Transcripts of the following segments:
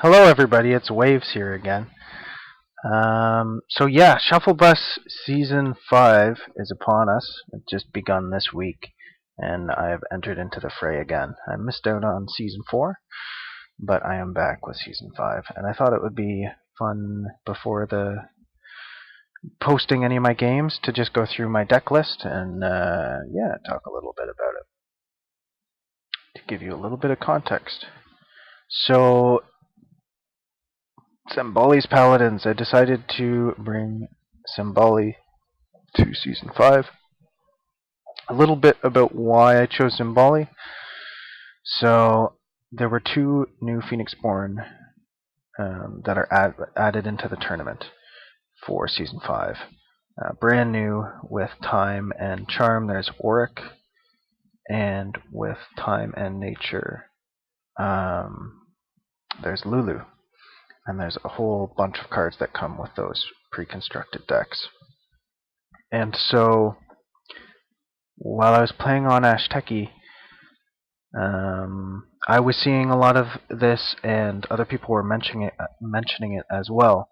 Hello everybody, it's Waves here again. Shuffle Bus Season 5 is upon us. It just begun this week, and I have entered into the fray again. I missed out on Season 4, but I am back with Season 5, and I thought it would be fun before the posting any of my games to just go through my deck list and talk a little bit about it to give you a little bit of context. So Symboli's Paladins. I decided to bring Symboli to Season 5. A little bit about why I chose Symboli. So, there were two new Phoenixborn that are added into the tournament for Season 5. Brand new with Time and Charm, there's Auric, and with Time and Nature, there's Lulu. And there's a whole bunch of cards that come with those pre-constructed decks. And so, while I was playing on Ashteki, I was seeing a lot of this, and other people were mentioning it as well,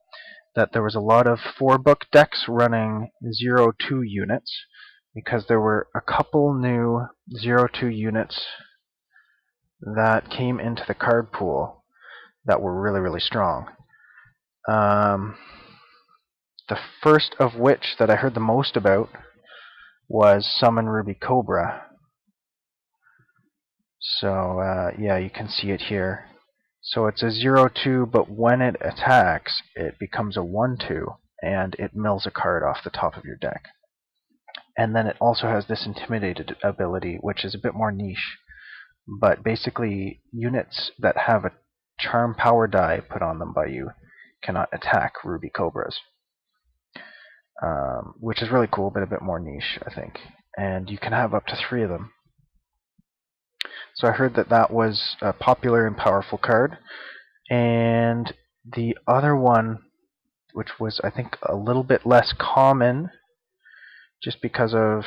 that there was a lot of 4-book decks running 0-2 units, because there were a couple new 0-2 units that came into the card pool that were really, really strong. The first of which that I heard the most about was Summon Ruby Cobra. So, you can see it here. So it's a 0-2, but when it attacks, it becomes a 1-2, and it mills a card off the top of your deck. And then it also has this Intimidated ability, which is a bit more niche. But basically, units that have a Charm Power die put on them by you cannot attack Ruby Cobras. Which is really cool, but a bit more niche, I think. And you can have up to 3 of them. So I heard that was a popular and powerful card. And the other one, which was, I think, a little bit less common, just because of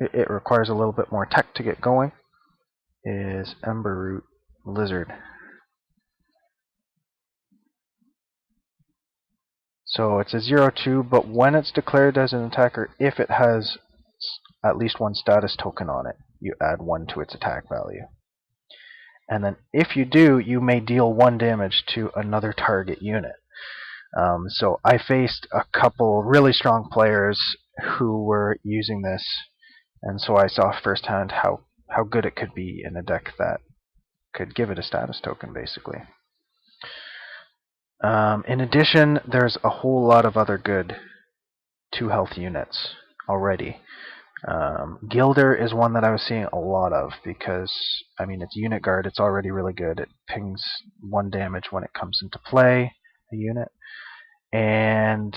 it requires a little bit more tech to get going, is Emberroot Lizard. So it's a 0-2, but when it's declared as an attacker, if it has at least 1 status token on it, you add 1 to its attack value. And then if you do, you may deal 1 damage to another target unit. So I faced a couple really strong players who were using this, and so I saw firsthand how good it could be in a deck that could give it a status token, basically. In addition, there's a whole lot of other good 2-health units already. Gilder is one that I was seeing a lot of because, I mean, it's unit guard, it's already really good. It pings 1 damage when it comes into play, a unit. And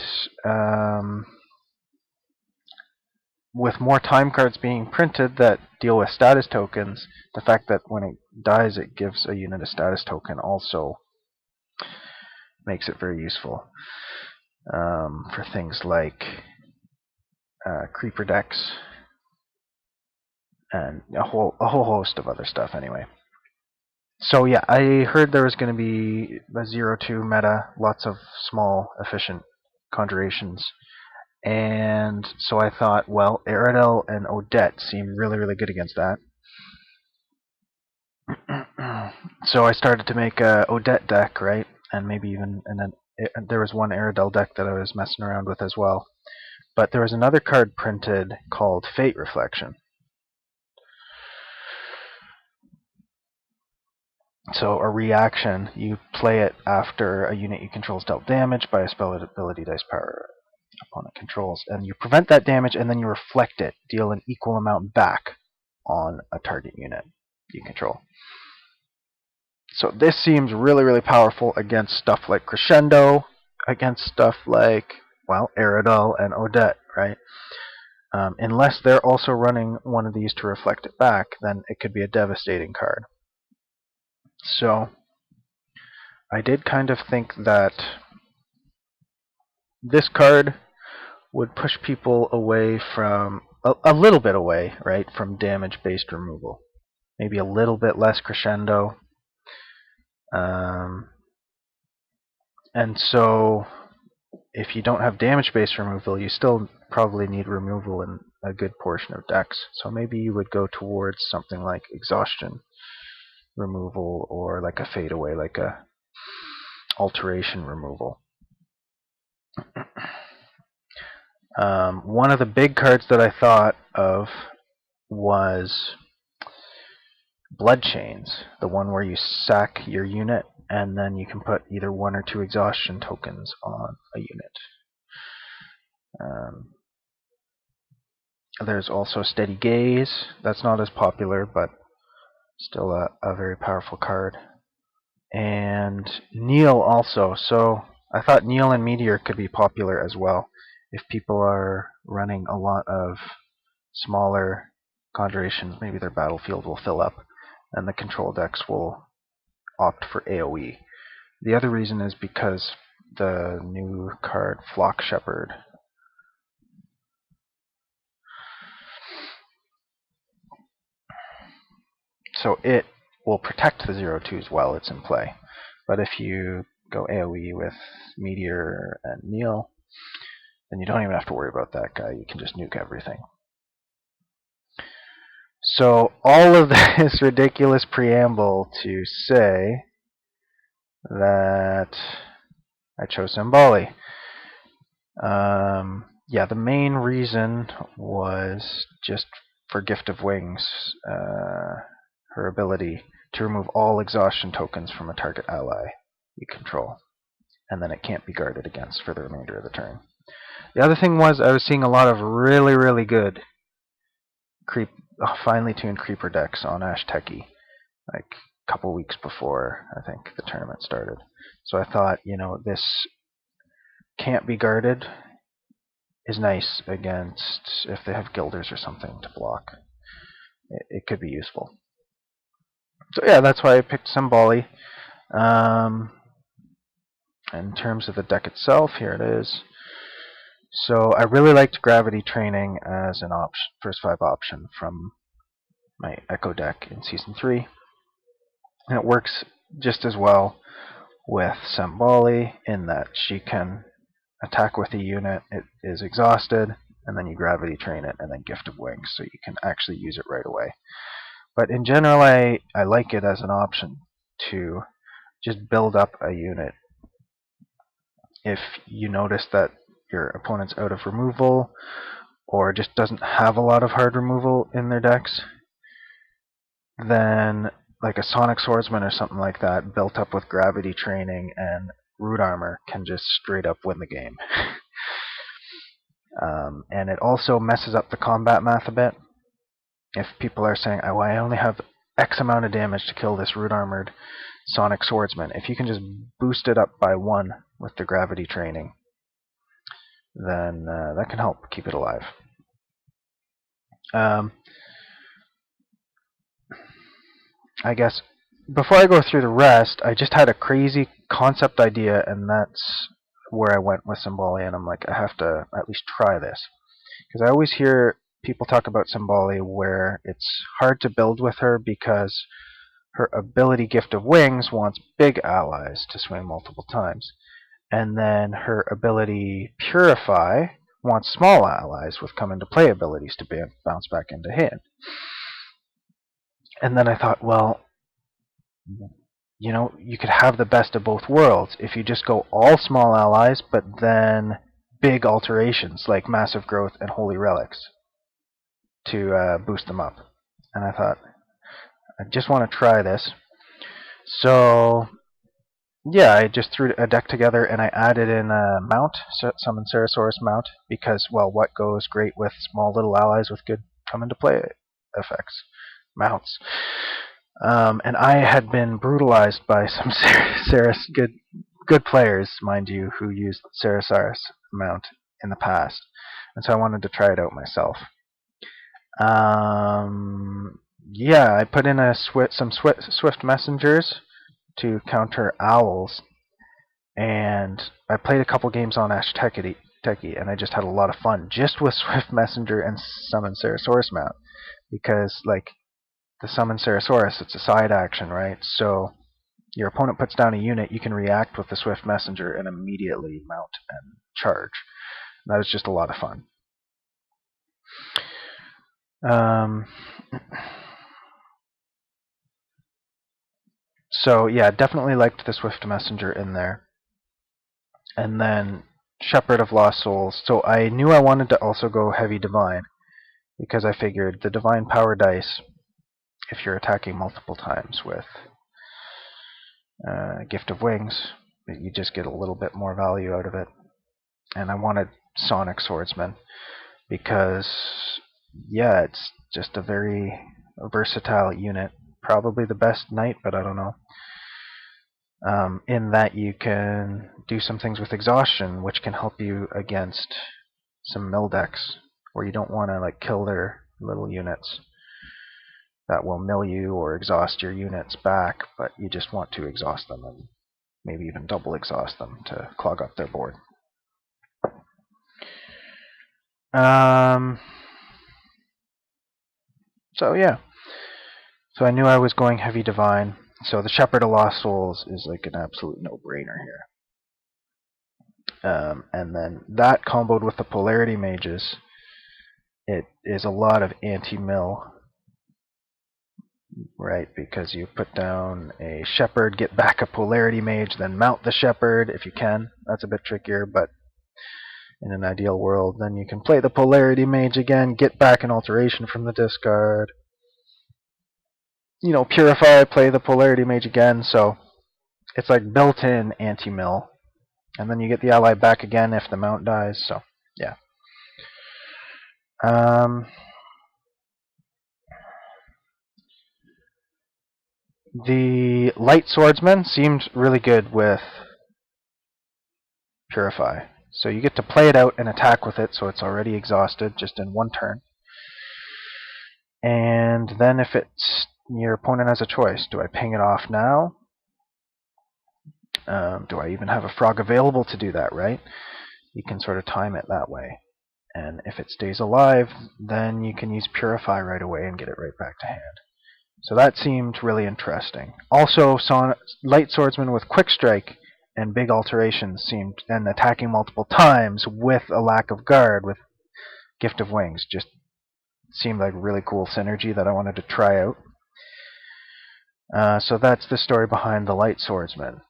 with more time cards being printed that deal with status tokens, the fact that when it dies it gives a unit a status token also makes it very useful for things like creeper decks and a whole host of other stuff anyway. So yeah, I heard there was going to be a 0-2 meta, lots of small, efficient conjurations. And so I thought, well, Aerodel and Odette seem really, really good against that. So I started to make a Odette deck, right? And maybe even, and then there was one Aerodel deck that I was messing around with as well. But there was another card printed called Fate Reflection. So a reaction, you play it after a unit you control is dealt damage by a spell ability dice power opponent controls, and you prevent that damage, and then you reflect it, deal an equal amount back on a target unit you control. So this seems really, really powerful against stuff like Crescendo, against stuff like, well, Aerodel and Odette, right? Unless they're also running one of these to reflect it back, then it could be a devastating card. So I did kind of think that this card would push people away from, a little bit away, right, from damage-based removal. Maybe a little bit less Crescendo. And so if you don't have damage-based removal, you still probably need removal in a good portion of decks. So maybe you would go towards something like exhaustion removal, or like a fadeaway, like a alteration removal. One of the big cards that I thought of was Bloodchains, the one where you sack your unit and then you can put either 1 or 2 exhaustion tokens on a unit. There's also Steady Gaze. That's not as popular, but still a very powerful card. And Kneel also. So I thought Kneel and Meteor could be popular as well if people are running a lot of smaller conjurations. Maybe their battlefield will fill up and the control decks will opt for AoE. The other reason is because the new card Flock Shepherd. So it will protect the 0-2s while it's in play. But if you go AoE with Meteor and Kneel, then you don't even have to worry about that guy. You can just nuke everything. So all of this ridiculous preamble to say that I chose Symboli. Yeah, the main reason was just for Gift of Wings, her ability to remove all exhaustion tokens from a target ally you control, and then it can't be guarded against for the remainder of the turn. The other thing was I was seeing a lot of really, really good finely tuned creeper decks on Ash Techie, like a couple weeks before I think the tournament started. So I thought, this can't be guarded is nice against if they have guilders or something to block. It could be useful. So yeah, that's why I picked Symboli. In terms of the deck itself, here it is. So I really liked Gravity Training as an first 5 option from my Echo deck in Season 3. And it works just as well with Symboli in that she can attack with a unit, it is exhausted, and then you Gravity Train it and then Gift of Wings, so you can actually use it right away. But in general, I like it as an option to just build up a unit. If you notice that your opponent's out of removal, or just doesn't have a lot of hard removal in their decks, then like a Sonic Swordsman or something like that, built up with Gravity Training and Root Armor, can just straight up win the game. And it also messes up the combat math a bit. If people are saying, oh, I only have X amount of damage to kill this Root Armored Sonic Swordsman, if you can just boost it up by 1 with the Gravity Training, then that can help keep it alive. I guess before I go through the rest, I just had a crazy concept idea, and that's where I went with Symboli, and I'm like, I have to at least try this. Because I always hear people talk about Symboli where it's hard to build with her because her ability Gift of Wings wants big allies to swing multiple times. And then her ability Purify wants small allies with come into play abilities to bounce back into hand. And then I thought, well, you could have the best of both worlds if you just go all small allies, but then big alterations like Massive Growth and Holy Relics to boost them up. And I thought, I just want to try this. So yeah, I just threw a deck together and I added in a mount, Summon Ceresaurus mount, because, well, what goes great with small little allies with good come into play effects? Mounts. And I had been brutalized by some good players, mind you, who used Ceresaurus mount in the past, and so I wanted to try it out myself. Yeah, I put in some swift messengers to counter owls, and I played a couple games on Ash Techie, and I just had a lot of fun just with Swift Messenger and Summon Ceresaurus mount, because like the Summon Ceresaurus, it's a side action, right? So your opponent puts down a unit, you can react with the Swift Messenger and immediately mount and charge. That was just a lot of fun. So yeah, definitely liked the Swift Messenger in there. And then Shepherd of Lost Souls. So I knew I wanted to also go Heavy Divine, because I figured the Divine Power dice, if you're attacking multiple times with Gift of Wings, you just get a little bit more value out of it. And I wanted Sonic Swordsman, because yeah, it's just a very versatile unit. Probably the best knight, but I don't know. In that you can do some things with exhaustion, which can help you against some mill decks where you don't want to like kill their little units that will mill you or exhaust your units back, but you just want to exhaust them and maybe even double exhaust them to clog up their board. So yeah, so I knew I was going Heavy Divine. So the Shepherd of Lost Souls is like an absolute no-brainer here. And then that comboed with the Polarity Mages, it is a lot of anti-mill, right? Because you put down a Shepherd, get back a Polarity Mage, then mount the Shepherd if you can. That's a bit trickier, but in an ideal world, then you can play the Polarity Mage again, get back an Alteration from the discard, purify, play the Polarity Mage again, so it's like built-in anti-mill. And then you get the ally back again if the mount dies, so yeah. The Light Swordsman seemed really good with Purify. So you get to play it out and attack with it, so it's already exhausted just in one turn. And then if your opponent has a choice, do I ping it off now? Do I even have a frog available to do that, right? You can sort of time it that way. And if it stays alive, then you can use Purify right away and get it right back to hand. So that seemed really interesting. Also, Light Swordsman with Quick Strike and big alterations and attacking multiple times with a lack of guard with Gift of Wings just seemed like really cool synergy that I wanted to try out. So that's the story behind the Light Swordsman.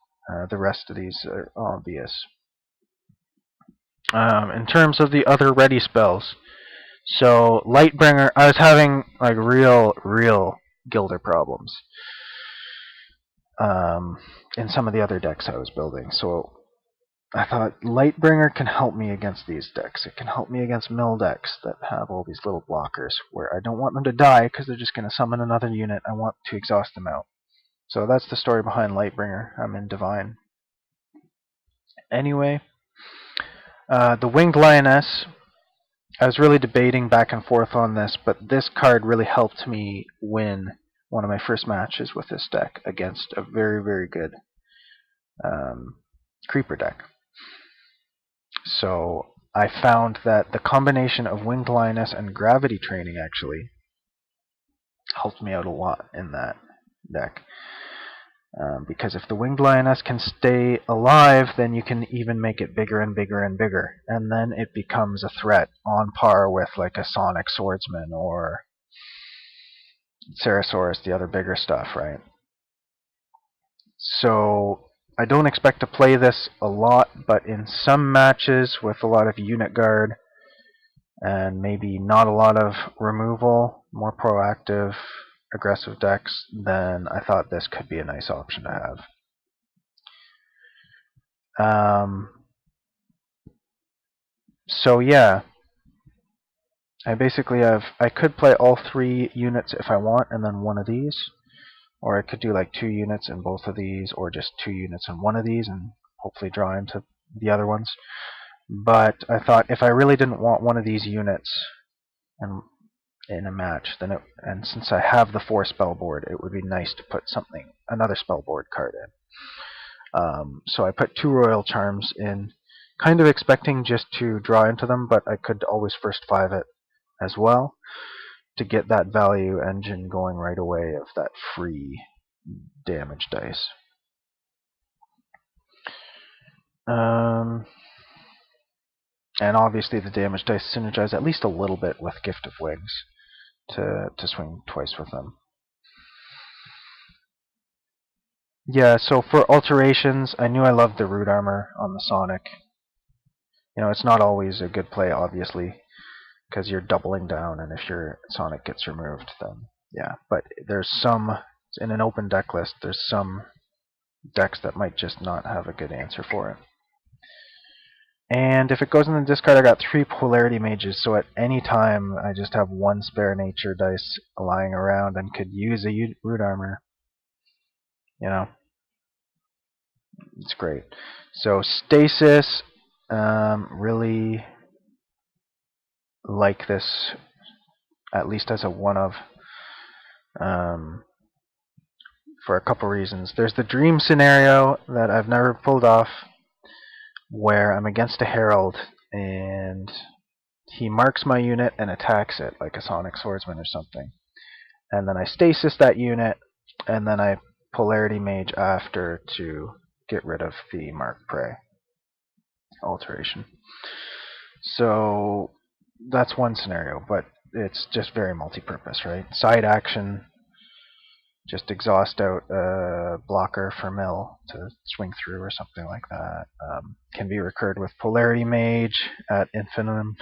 The rest of these are obvious. In terms of the other ready spells, so Lightbringer, I was having like real Gilder problems in some of the other decks I was building. So I thought Lightbringer can help me against these decks. It can help me against mill decks that have all these little blockers where I don't want them to die because they're just going to summon another unit. I want to exhaust them out. So that's the story behind Lightbringer. I'm in Divine. Anyway, the Winged Lioness, I was really debating back and forth on this, but this card really helped me win one of my first matches with this deck against a very good Creeper deck. So I found that the combination of Winged Lioness and Gravity Training actually helped me out a lot in that deck. Because if the Winged Lioness can stay alive, then you can even make it bigger and bigger and bigger. And then it becomes a threat on par with like a Sonic Swordsman or Ceresaurus, the other bigger stuff, right? So I don't expect to play this a lot, but in some matches with a lot of unit guard and maybe not a lot of removal, more proactive, aggressive decks, then I thought this could be a nice option to have. So yeah, I could play all 3 units if I want, and then one of these, or I could do like 2 units in both of these, or just 2 units in one of these, and hopefully draw into the other ones. But I thought if I really didn't want one of these units in a match, and since I have the 4 spell board, it would be nice to put another spell board card in. So I put 2 Royal Charms in, kind of expecting just to draw into them, but I could always first 5 it as well to get that value engine going right away of that free damage dice. Um, and obviously the damage dice synergize at least a little bit with Gift of Wings to swing twice with them. Yeah, so for alterations, I knew I loved the root armor on the Sonic. It's not always a good play, obviously, because you're doubling down, and if your Sonic gets removed, then yeah. But there's some, in an open deck list, there's some decks that might just not have a good answer for it. And if it goes in the discard, I got 3 Polarity Mages, so at any time I just have 1 spare nature dice lying around and could use a root armor. It's great. So Stasis, really like this, at least as a one of, for a couple reasons. There's the dream scenario that I've never pulled off, where I'm against a Herald and he marks my unit and attacks it like a Sonic Swordsman or something. And then I stasis that unit, and then I Polarity Mage after to get rid of the Mark Prey alteration. So that's one scenario, but it's just very multi-purpose, right? Side action, just exhaust out a blocker for mill to swing through or something like that. Can be recurred with Polarity Mage at infinitum.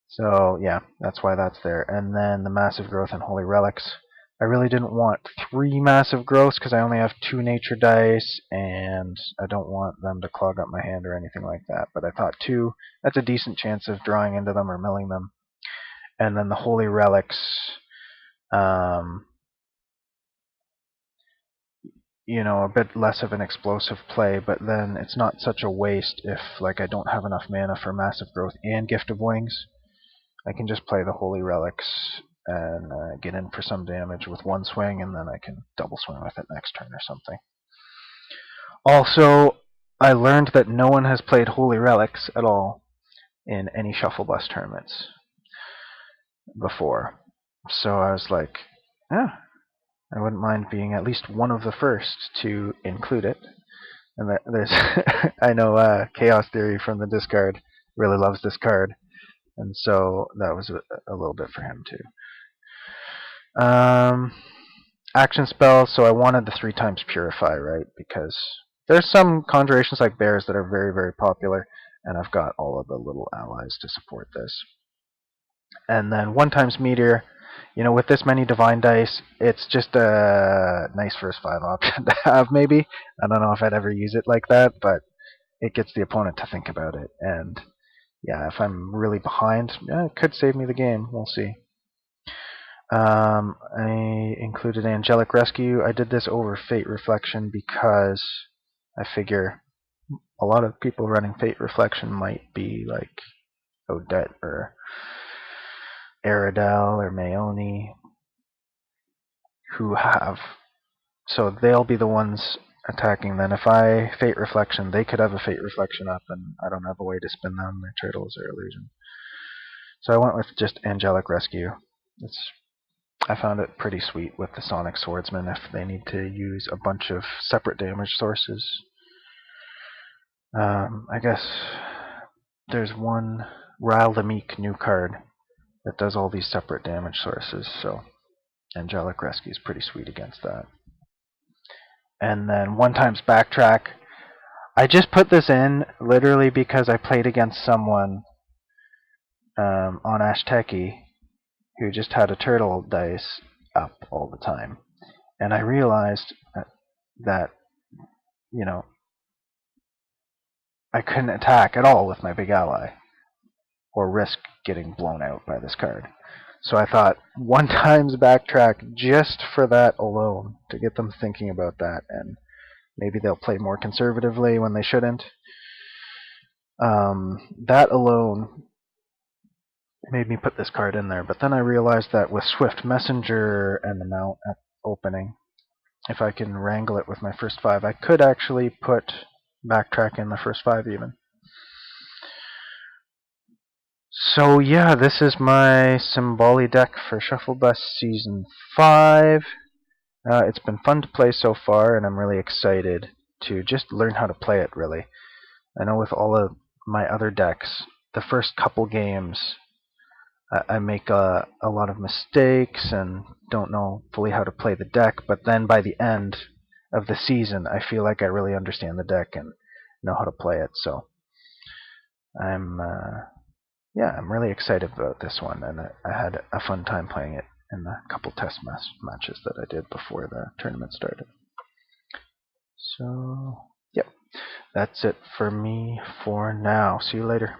So yeah, that's why that's there. And then the Massive Growth and Holy Relics. I really didn't want 3 Massive Growths because I only have 2 nature dice, and I don't want them to clog up my hand or anything like that. But I thought 2, that's a decent chance of drawing into them or milling them. And then the Holy Relics, a bit less of an explosive play, but then it's not such a waste if I don't have enough mana for Massive Growth and Gift of Wings. I can just play the Holy Relics and get in for some damage with 1 swing, and then I can double swing with it next turn or something. Also, I learned that no one has played Holy Relics at all in any Shuffle Bus tournaments before. So I was like, yeah, I wouldn't mind being at least one of the first to include it. And there's, I know Chaos Theory from the discard really loves this card, and so that was a little bit for him too. Action spells, so I wanted the 3 times Purify, right? Because there's some conjurations like Bears that are very, very popular, and I've got all of the little allies to support this. And then 1 times Meteor. With this many Divine Dice, it's just a nice first 5 option to have, maybe. I don't know if I'd ever use it like that, but it gets the opponent to think about it. And yeah, if I'm really behind, it could save me the game. We'll see. I included Angelic Rescue. I did this over Fate Reflection because I figure a lot of people running Fate Reflection might be like Odette or Aerodel or Mayoni, who have. So they'll be the ones attacking. Then if I Fate Reflection, they could have a Fate Reflection up, and I don't have a way to spin them. Their turtles or illusion. So I went with just Angelic Rescue. I found it pretty sweet with the Sonic Swordsman if they need to use a bunch of separate damage sources. I guess there's one Rile the Meek new card that does all these separate damage sources, so Angelic Rescue is pretty sweet against that. And then 1 times Backtrack. I just put this in literally because I played against someone on Ashteki who just had a turtle dice up all the time. And I realized that, I couldn't attack at all with my big ally, or risk getting blown out by this card. So I thought 1 times Backtrack just for that alone, to get them thinking about that, and maybe they'll play more conservatively when they shouldn't. That alone made me put this card in there, but then I realized that with Swift Messenger and the Mount at opening, if I can wrangle it with my first 5, I could actually put Backtrack in the first 5 even. So yeah, this is my Symboli deck for Shuffle Bus Season 5. It's been fun to play so far, and I'm really excited to just learn how to play it, really. I know with all of my other decks, the first couple games I make a lot of mistakes and don't know fully how to play the deck, but then by the end of the season, I feel like I really understand the deck and know how to play it. So I'm I'm really excited about this one, and I had a fun time playing it in the couple test matches that I did before the tournament started. So, yep, that's it for me for now. See you later.